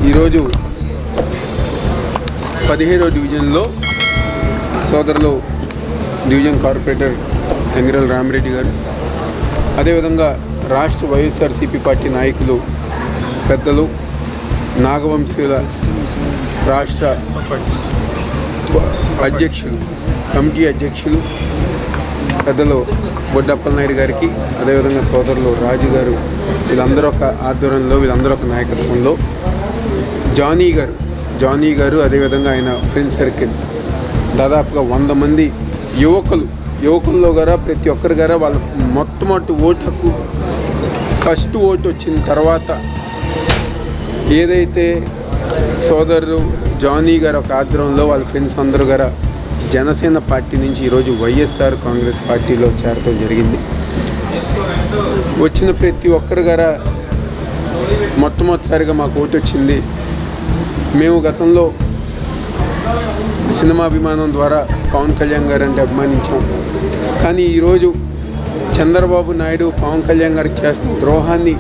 ఈరోజు 17వ డివిజన్లో సోదరులు డివిజన్ కార్పొరేటర్ ఎంగిరల్ రామిరెడ్డి గారు, అదేవిధంగా రాష్ట్ర వైఎస్ఆర్సీపీ పార్టీ నాయకులు పెద్దలు నాగవంశీయుల రాష్ట్ర అధ్యక్షులు, కమిటీ అధ్యక్షులు పెద్దలు బొడ్డప్పలనాయుడు గారికి, అదేవిధంగా సోదరులు రాజు గారు, వీళ్ళందరూ ఒక ఆధ్వర్యంలో, వీళ్ళందరూ ఒక నాయకత్వంలో జానీ గారు అదేవిధంగా ఆయన ఫ్రెండ్ సర్కిల్ దాదాపుగా 100 మంది యువకుల్లో గారా ప్రతి ఒక్కరి గారా వాళ్ళ మొట్టమొదటి ఓటు హక్కు ఫస్ట్ ఓటు వచ్చిన తర్వాత ఏదైతే సోదరులు జానీ గారు ఒక ఆధ్వర్యంలో వాళ్ళ ఫ్రెండ్స్ అందరూ గారా జనసేన పార్టీ నుంచి ఈరోజు వైఎస్ఆర్ కాంగ్రెస్ పార్టీలో చేరటం జరిగింది. వచ్చిన ప్రతి ఒక్కరి గారా మొట్టమొదటిసారిగా మాకు ఓటు వచ్చింది. మేము గతంలో సినిమా అభిమానం ద్వారా పవన్ కళ్యాణ్ గారు అంటే అభిమానించాం. కానీ ఈరోజు చంద్రబాబు నాయుడు పవన్ కళ్యాణ్ గారికి చేస్తున్న ద్రోహాన్ని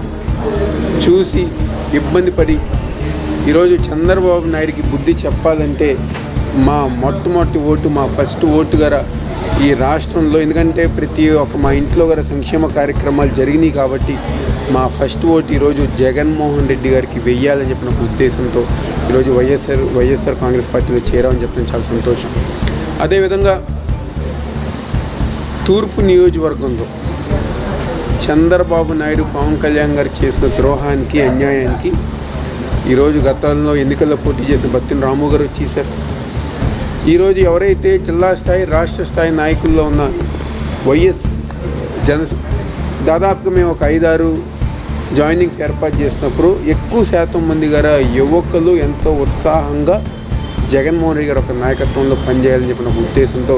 చూసి ఇబ్బంది పడి ఈరోజు చంద్రబాబు నాయుడికి బుద్ధి చెప్పాలంటే మా మొట్టమొదటి ఓటు, మా ఫస్ట్ ఓటు గారా ఈ రాష్ట్రంలో, ఎందుకంటే ప్రతి ఒక్క మా ఇంట్లో గారా సంక్షేమ కార్యక్రమాలు జరిగినాయి కాబట్టి మా ఫస్ట్ ఓటు ఈరోజు జగన్మోహన్ రెడ్డి గారికి వెయ్యాలని చెప్పిన ఒక ఉద్దేశంతో ఈరోజు వైఎస్ఆర్ కాంగ్రెస్ పార్టీలో చేరామని చెప్పడం చాలా సంతోషం. అదేవిధంగా తూర్పు నియోజకవర్గంలో చంద్రబాబు నాయుడు పవన్ కళ్యాణ్ గారు చేసిన ద్రోహానికి, అన్యాయానికి ఈరోజు గతంలో ఎన్నికల్లో పోటీ చేసిన బత్తిన రాము గారు వచ్చేసారు. ఈరోజు ఎవరైతే జిల్లా స్థాయి, రాష్ట్ర స్థాయి నాయకుల్లో ఉన్న దాదాపుగా మేము ఒక 5-6 జాయినింగ్స్ ఏర్పాటు చేసినప్పుడు ఎక్కువ శాతం మంది గారు యువకులు ఎంతో ఉత్సాహంగా జగన్మోహన్ రెడ్డి గారు ఒక నాయకత్వంలో పనిచేయాలని చెప్పిన ఉద్దేశంతో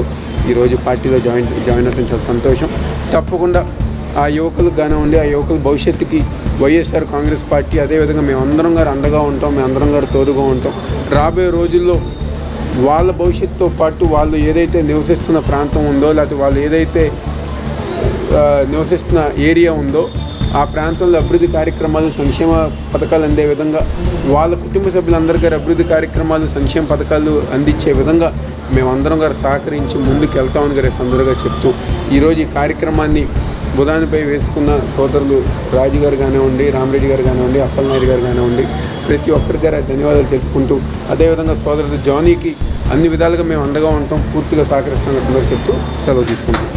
ఈరోజు పార్టీలో జాయిన్ అవ్వడం చాలా సంతోషం. తప్పకుండా ఆ యువకులకు కానివ్వండి, ఆ యువకుల భవిష్యత్తుకి వైఎస్ఆర్ కాంగ్రెస్ పార్టీ అదేవిధంగా మేమందరం గారు అండగా ఉంటాం, మేమందరం గారు తోడుగా ఉంటాం. రాబోయే రోజుల్లో వాళ్ళ భవిష్యత్తుతో పాటు వాళ్ళు ఏదైతే నివసిస్తున్న ప్రాంతం ఉందో, లేకపోతే వాళ్ళు ఏదైతే నివసిస్తున్న ఏరియా ఉందో ఆ ప్రాంతంలో అభివృద్ధి కార్యక్రమాలు, సంక్షేమ పథకాలు అందే విధంగా వాళ్ళ కుటుంబ సభ్యులందరికీ అభివృద్ధి కార్యక్రమాలు, సంక్షేమ పథకాలు అందించే విధంగా మేమందరం గారు సహకరించి ముందుకు వెళ్తామని గారు సందర్భంగా చెప్తూ ఈరోజు ఈ కార్యక్రమాన్ని బుధానిపై వేసుకున్న సోదరులు రాజు గారు కానివ్వండి, రామిరెడ్డి గారు కానివ్వండి, అప్పలనాయుడు గారు కానివ్వండి, ప్రతి ఒక్కరికి గారు ధన్యవాదాలు తెలుపుకుంటూ, అదేవిధంగా సోదరుడు జానీకి అన్ని విధాలుగా మేము అండగా ఉంటాం, పూర్తిగా సహకరిస్తామని సందర్భంగా చెప్తూ సెలవు తీసుకుంటాం.